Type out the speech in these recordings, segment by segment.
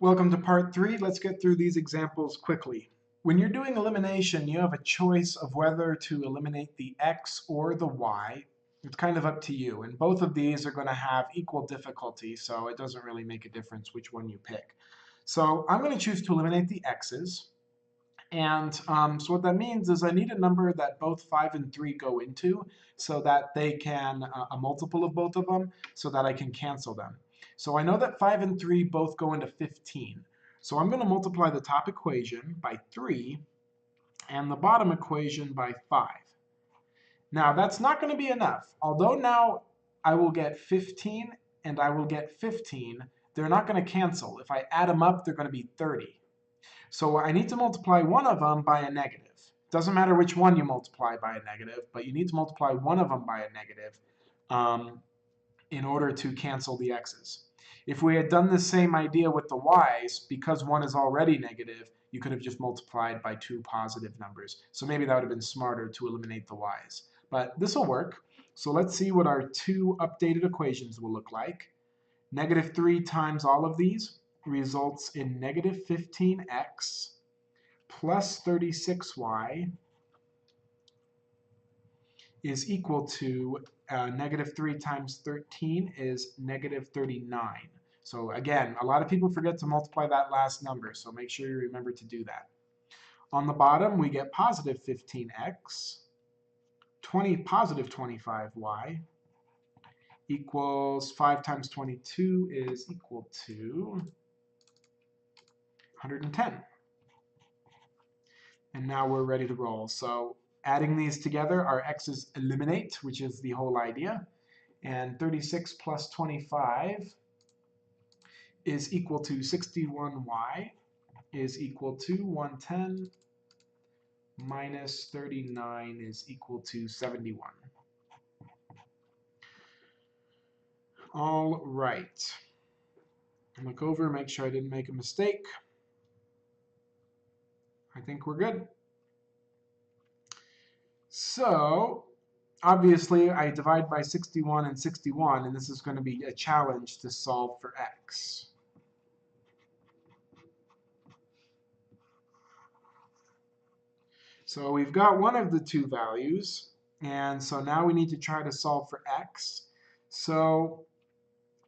Welcome to part 3. Let's get through these examples quickly. When you're doing elimination, you have a choice of whether to eliminate the x or the y. It's kind of up to you, and both of these are going to have equal difficulty, so it doesn't really make a difference which one you pick. So I'm going to choose to eliminate the x's, and so what that means is I need a number that both 5 and 3 go into so that they can, a multiple of both of them, so that I can cancel them. So I know that 5 and 3 both go into 15. So I'm going to multiply the top equation by 3 and the bottom equation by 5. Now that's not going to be enough. Although now I will get 15 and I will get 15, they're not going to cancel. If I add them up, they're going to be 30. So I need to multiply one of them by a negative. Doesn't matter which one you multiply by a negative, but you need to multiply one of them by a negative in order to cancel the x's. If we had done the same idea with the y's, because one is already negative, you could have just multiplied by two positive numbers. So maybe that would have been smarter to eliminate the y's. But this will work. So let's see what our two updated equations will look like. Negative 3 times all of these results in negative 15x plus 36y is equal to negative 3 times 13 is negative 39. So again, a lot of people forget to multiply that last number, so make sure you remember to do that. On the bottom, we get positive 15x, positive 25y equals 5 times 22 is equal to 110. And now we're ready to roll. So adding these together, our x's eliminate, which is the whole idea. And 36 plus 25 is equal to 61y is equal to 110 minus 39 is equal to 71. All right. Look over, make sure I didn't make a mistake. I think we're good. So obviously I divide by 61 and 61, and this is going to be a challenge to solve for x. So we've got one of the two values, and so now we need to try to solve for x. So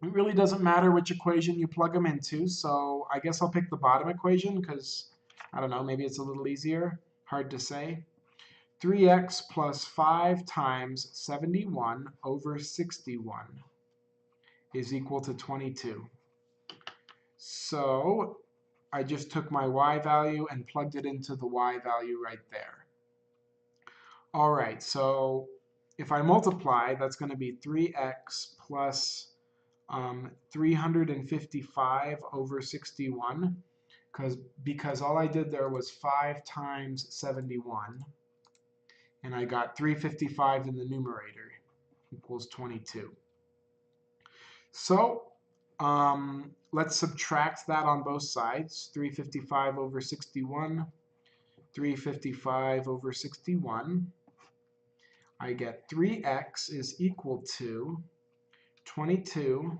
it really doesn't matter which equation you plug them into, so I guess I'll pick the bottom equation because, I don't know, maybe it's a little easier. Hard to say. 3x plus 5 times 71 over 61 is equal to 22. So I just took my y value and plugged it into the y value right there. All right, so if I multiply, that's going to be 3x plus 355 over 61, because all I did there was 5 times 71, and I got 355 in the numerator equals 22. So let's subtract that on both sides. 355 over 61, 355 over 61. I get 3x is equal to 22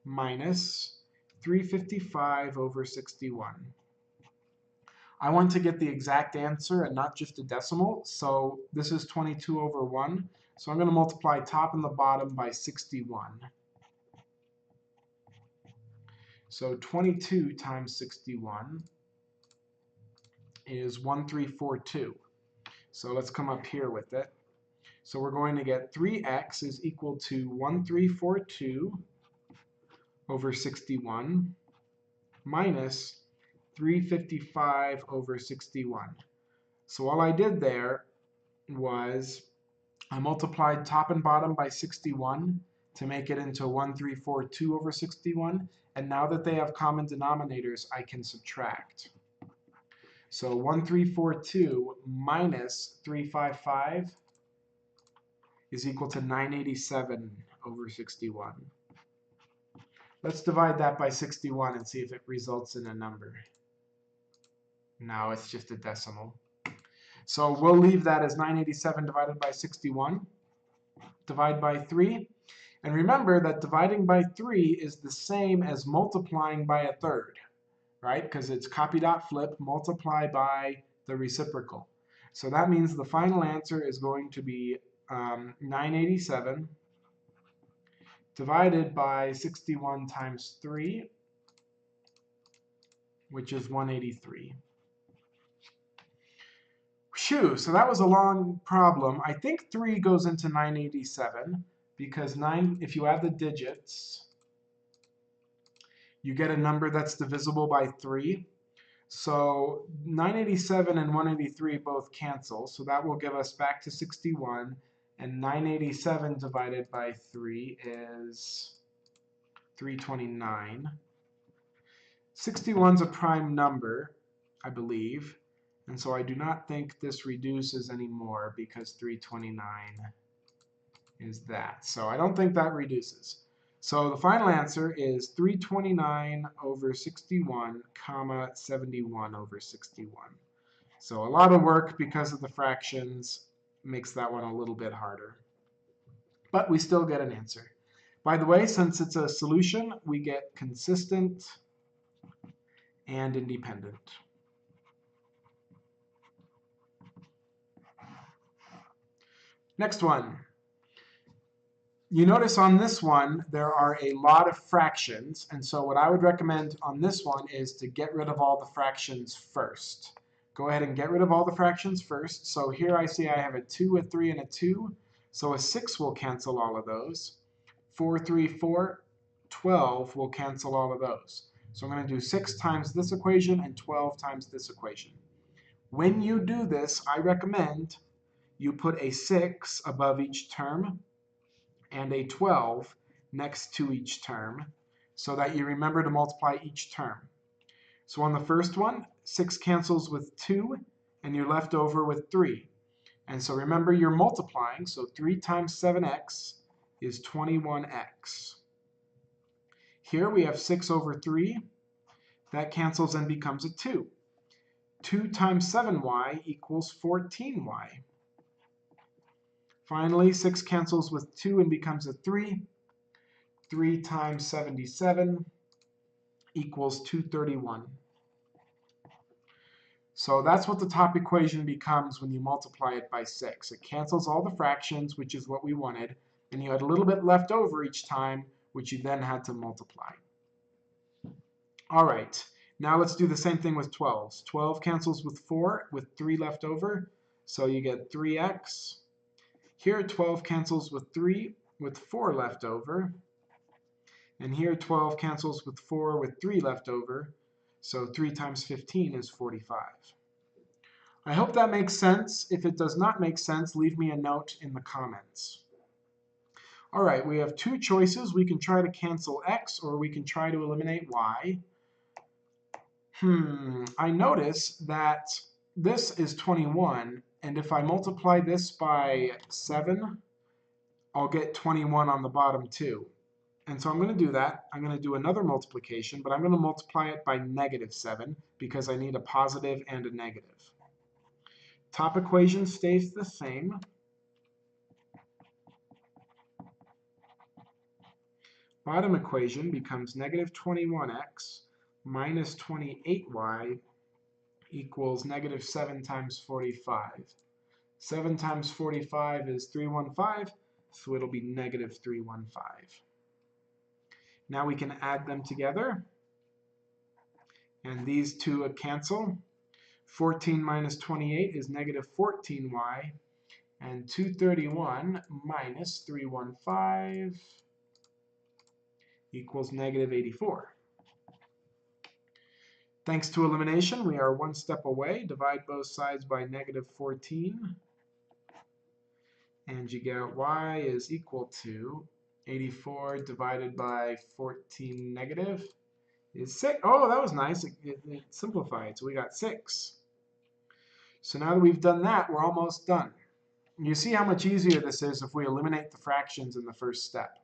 minus 355 over 61. I want to get the exact answer and not just a decimal, so this is 22 over 1. So I'm going to multiply top and the bottom by 61. So 22 times 61 is 1342. So let's come up here with it. So we're going to get 3x is equal to 1342 over 61 minus 355 over 61. So all I did there was I multiplied top and bottom by 61 to make it into 1342 over 61. And now that they have common denominators, I can subtract. So 1342 minus 355 is equal to 987 over 61. Let's divide that by 61 and see if it results in a number. No, it's just a decimal. So we'll leave that as 987 divided by 61. Divide by 3. And remember that dividing by 3 is the same as multiplying by a third, right? Because it's copy dot flip, multiply by the reciprocal. So that means the final answer is going to be 987 divided by 61 times 3, which is 183. Phew, so that was a long problem. I think 3 goes into 987 because 9, if you add the digits, you get a number that's divisible by 3. So 987 and 183 both cancel, so that will give us back to 61, and 987 divided by 3 is 329. 61 is a prime number, I believe, and so I do not think this reduces anymore because 329 is that. So I don't think that reduces. So the final answer is 329 over 61, comma 71 over 61. So a lot of work because of the fractions makes that one a little bit harder. But we still get an answer. By the way, since it's a solution, we get consistent and independent. Next one. You notice on this one, there are a lot of fractions, and so what I would recommend on this one is to get rid of all the fractions first. Go ahead and get rid of all the fractions first. So here I see I have a 2, a 3, and a 2, so a 6 will cancel all of those. 4, 3, 4, 12 will cancel all of those. So I'm going to do 6 times this equation and 12 times this equation. When you do this, I recommend you put a 6 above each term and a 12 next to each term so that you remember to multiply each term. So on the first one, 6 cancels with 2 and you're left over with 3. And so remember you're multiplying, so 3 times 7x is 21x. Here we have 6 over 3. That cancels and becomes a 2. 2 times 7y equals 14y. Finally, 6 cancels with 2 and becomes a 3. 3 times 77 equals 231. So that's what the top equation becomes when you multiply it by 6. It cancels all the fractions, which is what we wanted, and you had a little bit left over each time, which you then had to multiply. All right, now let's do the same thing with 12s. 12 cancels with 4, with 3 left over, so you get 3x. Here 12 cancels with 3, with 4 left over. And here 12 cancels with 4, with 3 left over. So 3 times 15 is 45. I hope that makes sense. If it does not make sense, leave me a note in the comments. All right, we have two choices. We can try to cancel x, or we can try to eliminate y. I notice that this is 21, and if I multiply this by 7, I'll get 21 on the bottom too. And so I'm going to do that. I'm going to do another multiplication, but I'm going to multiply it by -7 because I need a positive and a negative. Top equation stays the same. Bottom equation becomes -21x minus 28y equals -7 times 45. 7 times 45 is 315, so it'll be -315. Now we can add them together, and these two cancel. 14 minus 28 is -14y, and 231 minus 315 equals -84. Thanks to elimination, we are one step away. Divide both sides by -14, and you get y is equal to 84 divided by 14 negative is 6. Oh, that was nice. It simplified, so we got 6. So now that we've done that, we're almost done. You see how much easier this is if we eliminate the fractions in the first step.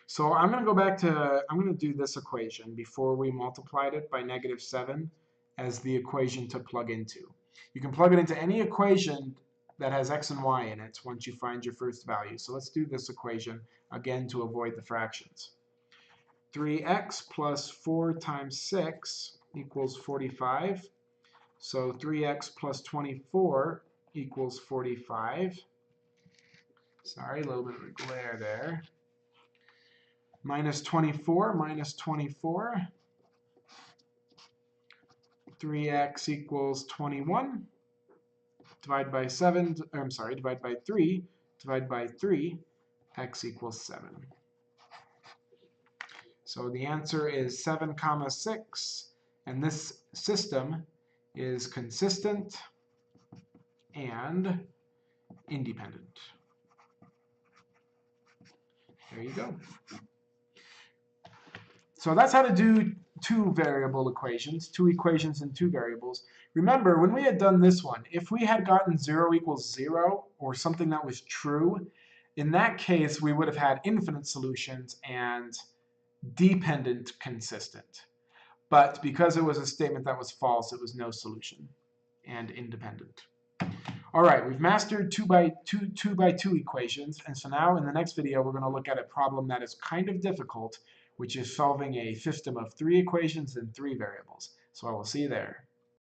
So I'm going to go back to, I'm going to do this equation before we multiplied it by -7 as the equation to plug into. You can plug it into any equation that has x and y in it once you find your first value. So let's do this equation again to avoid the fractions. 3x plus 4 times 6 equals 45. So 3x plus 24 equals 45. Sorry, a little bit of a glare there. Minus 24, minus 24. 3x equals 21. Divide by 7, divide by 3. Divide by 3, x equals 7. So the answer is 7, 6, and this system is consistent and independent. There you go. So that's how to do two variable equations, two equations and two variables. Remember, when we had done this one, if we had gotten 0 equals 0, or something that was true, in that case we would have had infinite solutions and dependent consistent. But because it was a statement that was false, it was no solution and independent. All right, we've mastered 2 by 2 equations, and so now in the next video we're going to look at a problem that is kind of difficult, which is solving a system of 3 equations and 3 variables. So I will see you there.